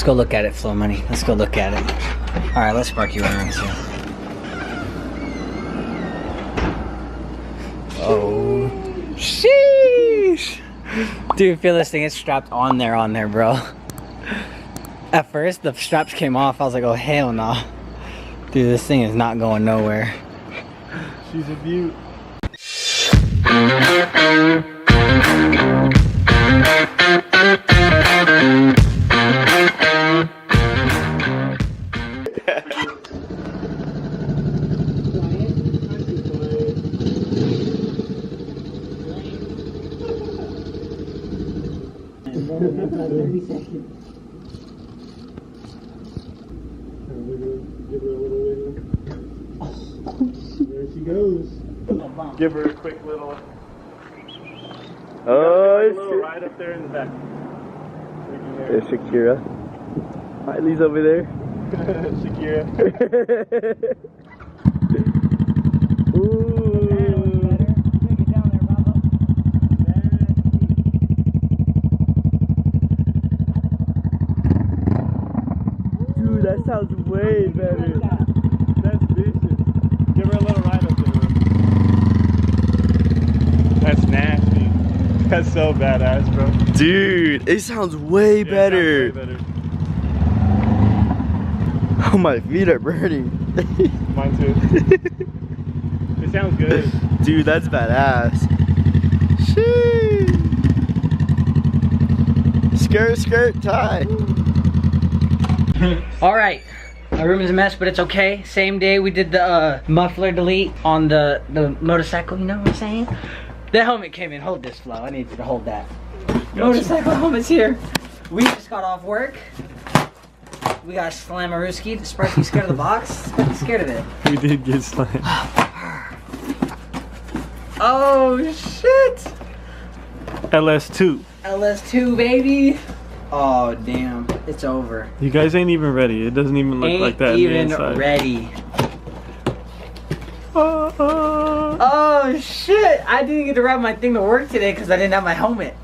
Let's go look at it, Flow Money. Let's go look at it. All right, let's park you around here. Oh, sheesh. Dude, feel this thing, it's strapped on there, bro. At first, the straps came off. I was like, oh, hell no. Dude, this thing is not going nowhere. She's a beaut. There she goes. Give her a quick little. Oh, Little right up there in the back. There's Shakira. Miley's over there. Shakira. Ooh. Dude, that sounds way better. That's vicious. Give her a little ride up there. That's nasty. That's so badass, bro. Dude, it sounds way better. It sounds way better. Oh, my feet are burning. Mine too. It sounds good. Dude, that's badass. Sheesh. Skirt tie. All right, my room is a mess, but it's okay. Same day we did the muffler delete on the motorcycle, you know what I'm saying? The helmet came in. Hold this, Flo. I need you to hold that. Motorcycle helmet's here. We just got off work. We got Slamarooski. Sprite, you scared of the box? I'm scared of it. We did get slammed. Oh, shit. LS2. LS2, baby. Oh, damn. It's over. You guys ain't even ready. It doesn't even look like that. Ain't even on the inside. ready. Oh, shit. I didn't get to ride my thing to work today because I didn't have my helmet.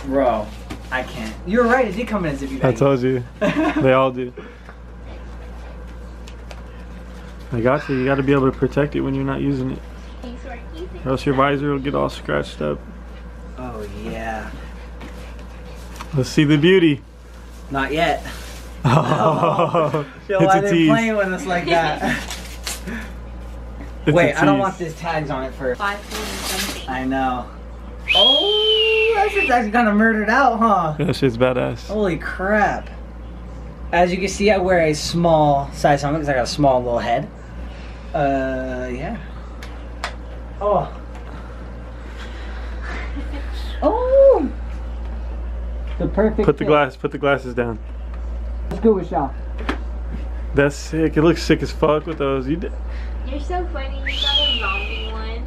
Bro, I can't. You were right. It did come in a zippy bag. I told you. They all do. I got you. You got to be able to protect it when you're not using it. Or else your visor will get all scratched up. Oh, yeah. Let's see the beauty. Not yet. Oh, Yo, it's why a they tease. playing with us like that? It's Wait, a I don't tease. want these tags on it for. 500 I know. Oh, that shit's actually kind of murdered out, huh? That shit's badass. Holy crap. As you can see, I wear a small size helmet because I got a small little head. Yeah. Oh. Oh. The perfect Put the fit. Put the glasses down. Let's go with y'all. That's sick. It looks sick as fuck with those. You did. You're so funny. You got a zombie one.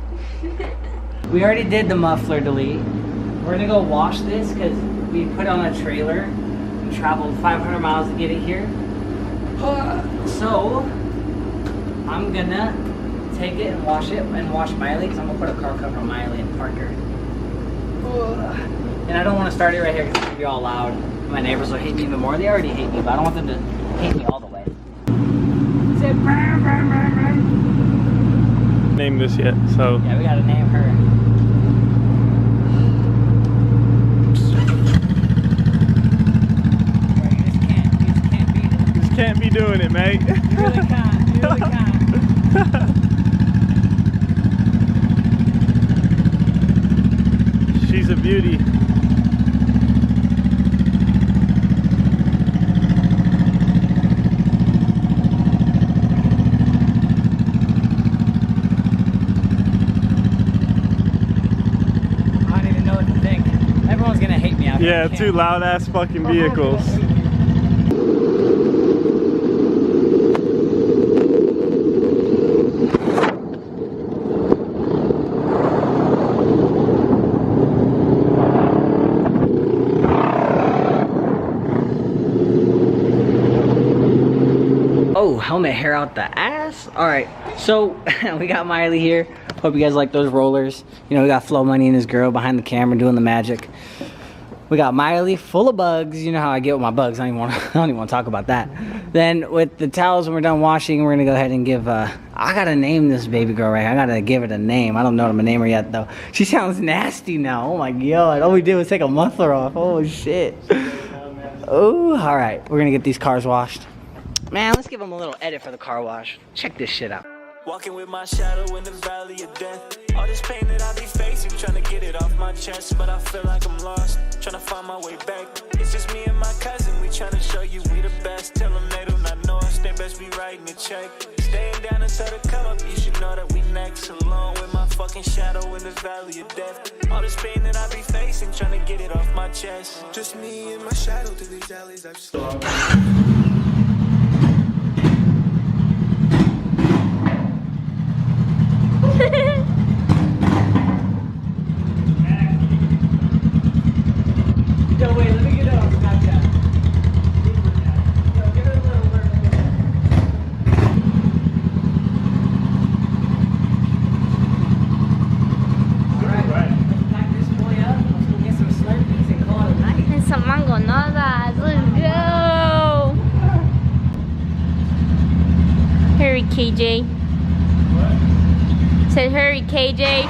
We already did the muffler delete. We're gonna go wash this because we put it on a trailer. We traveled 500 miles to get it here. So I'm gonna take it and wash it and wash Miley because I'm gonna put a car cover on Miley and park her. And I don't want to start it right here because it's gonna be all loud. My neighbors will hate me even more. They already hate me, but I don't want them to hate me all the way. Say, brr, brr, brr, brr. Name this yet, so. Yeah, we gotta name her. You just can't be doing it, mate. You really can't. You really can't. She's a beauty. I don't even know what to think. Everyone's gonna hate me out here. Yeah, two loud ass fucking vehicles. Oh, helmet hair out the ass. All right, so we got Miley here. Hope you guys like those rollers. You know, we got Flow Money and his girl behind the camera doing the magic. We got Miley full of bugs. You know how I get with my bugs. I don't even want to talk about that. Then with the towels, when we're done washing, we're gonna go ahead and give. I gotta name this baby girl right. I gotta give it a name. I don't know what I'm gonna name her yet though. She sounds nasty now. Oh my god! All we did was take a muffler off. Oh shit. Oh, all right. We're gonna get these cars washed. Man, let's give them a little edit for the car wash. Check this shit out. Walking with my shadow in the valley of death. All this pain that I be facing, trying to get it off my chest. But I feel like I'm lost, trying to find my way back. It's just me and my cousin, we trying to show you we the best. Tell them they do not know us, they best be writing a check. Staying down until the come up, you should know that we next. Along with my fucking shadow in this valley of death. All this pain that I be facing, trying to get it off my chest. Just me and my shadow through these alleys I've stolen. Yo, wait, let me get it on Snapchat. Yo, give it a little alert. Alright, let's pack this boy up. Let's go get some Slurpees and call it a night. And some mangonadas. Let's go. Hurry, KJ. What? Said hurry, KJ.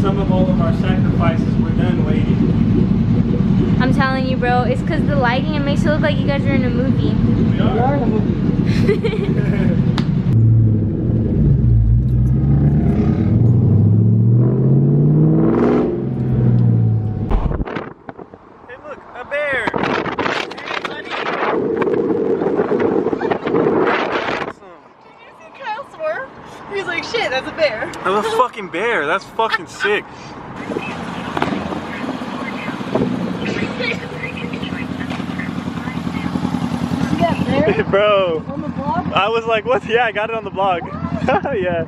Some of all of our sacrifices were done waiting. I'm telling you, bro. It's because the lighting, it makes it look like you guys are in a movie. We are. in a movie. Hey, look, a bear. Hey, buddy. Kyle swore. He's like, shit, that's a bear. That's a fucking bear. That's fucking sick. Bro, On the blog? I was like, what? Yeah, I got it on the blog. Yeah.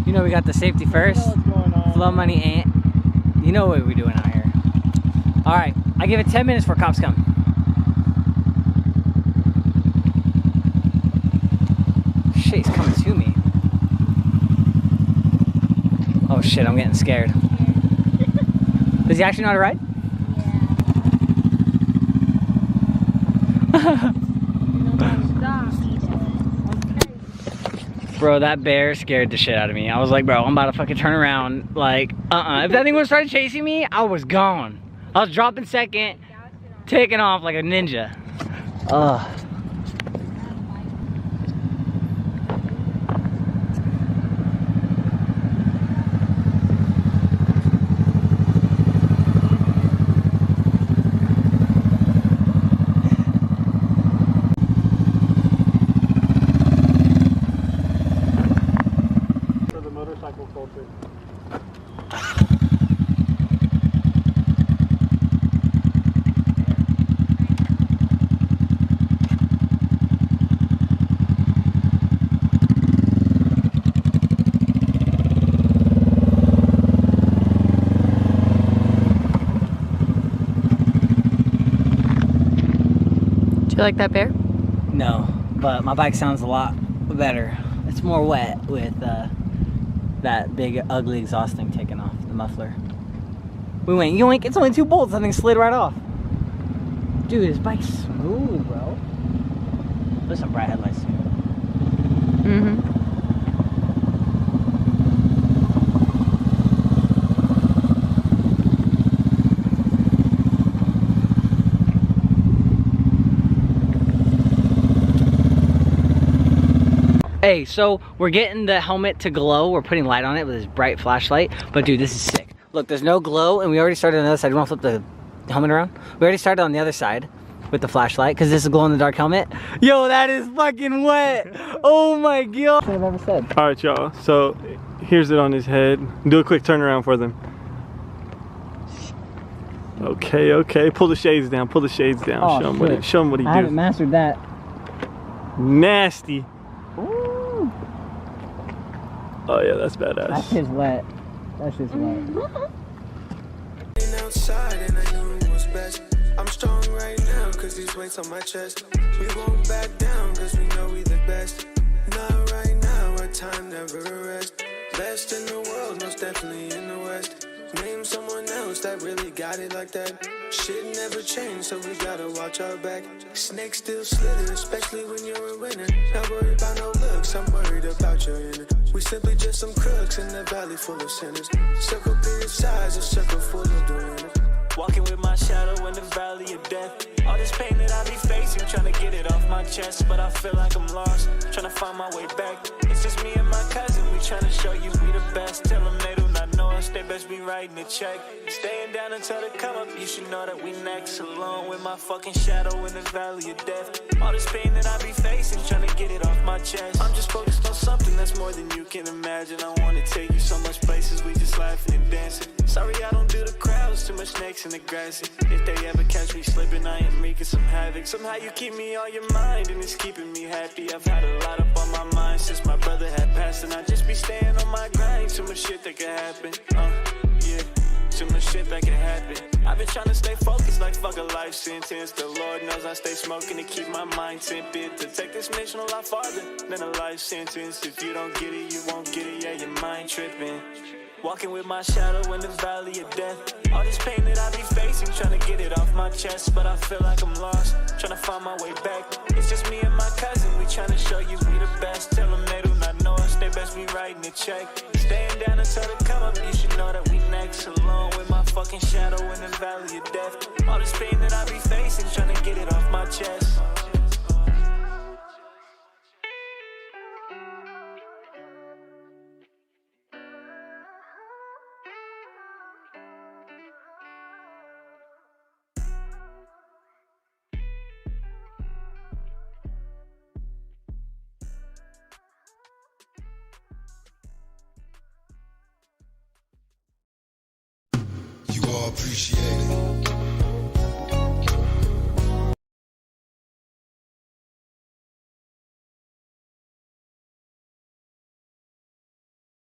You know we got the safety first. What's going on? Flow money ain't. You know what we doing out here. Alright, I give it 10 minutes for cops come. Shit, he's coming to me. Oh shit, I'm getting scared. Does he actually know how to ride? Bro, that bear scared the shit out of me. I was like, bro, I'm about to fucking turn around. Like, If that thing would have started chasing me, I was gone. I was dropping second, taking off like a ninja. Ugh. For the motorcycle culture. Do you like that bear? No, but my bike sounds a lot better. It's more wet with that big ugly exhaust thing taken off, the muffler. We went yoink, it's only 2 bolts, that thing slid right off. Dude, this bike's smooth, bro. There's some bright headlights too. Mm-hmm. Hey, so we're getting the helmet to glow. We're putting light on it with this bright flashlight. But dude, this is sick. Look, there's no glow, and we already started on the other side. You want to flip the helmet around? We already started on the other side with the flashlight, because this is a glow-in-the-dark helmet. Yo, that is fucking wet. Oh my god. I've ever said. All right, y'all. So here's it on his head. Do a quick turnaround for them. Okay, okay. Pull the shades down. Pull the shades down. Oh, show him shit. what show him what he I haven't do. mastered that. Nasty. Ooh. Oh yeah, that's badass. That shit's wet. That shit's wet. Outside and I knew it was best. I'm strong right now, cause these weights on my chest. We won't back down, cause we know we the best. Not right now, our time never rests. Best in the world, most definitely in the West. Name someone else that really got it like that. Shit never changed, so we gotta watch our back. Snakes still slither, especially when you're a winner. Not worried about no looks, I'm worried about your inner. We simply just some crooks in the valley full of sinners. Circle period size, a circle full of doing. Walking with my shadow in the valley of death. All this pain that I be facing, trying to get it off my chest. But I feel like I'm lost, trying to find my way back. It's just me and my cousin, we trying to show you we the best. Tell them they do not know us, they best be writing a check. Staying down until they come up, you should know that we next. Alone with my fucking shadow in the valley of death. All this pain that I be facing, trying to get it off my chest. I'm just focused on something that's more than you can imagine. I wanna take you so much places, we just laughing and dancing. Sorry I don't do the crowds, too much snakes in the grass. If they ever catch me slipping, I am wreaking some havoc. Somehow you keep me on your mind and it's keeping me happy. I've had a lot up on my mind since my brother had passed, and I just be staying on my grind. Too much shit that could happen, yeah. Too much shit that can happen. I've been trying to stay focused like fuck a life sentence. The Lord knows I stay smoking to keep my mind tempered. To take this mission a lot farther than a life sentence. If you don't get it, you won't get it, yeah, your mind tripping. Walking with my shadow in the valley of death. All this pain that I be facing, trying to get it off my chest. But I feel like I'm lost, trying to find my way back. It's just me and my cousin, we trying to show you we the best. Tell them they do not know us, they best be writing a check. Staying down until they come up, you should know that we next. Alone with my fucking shadow in the valley of death. All this pain that I be facing, trying to get it off my chest. You all appreciate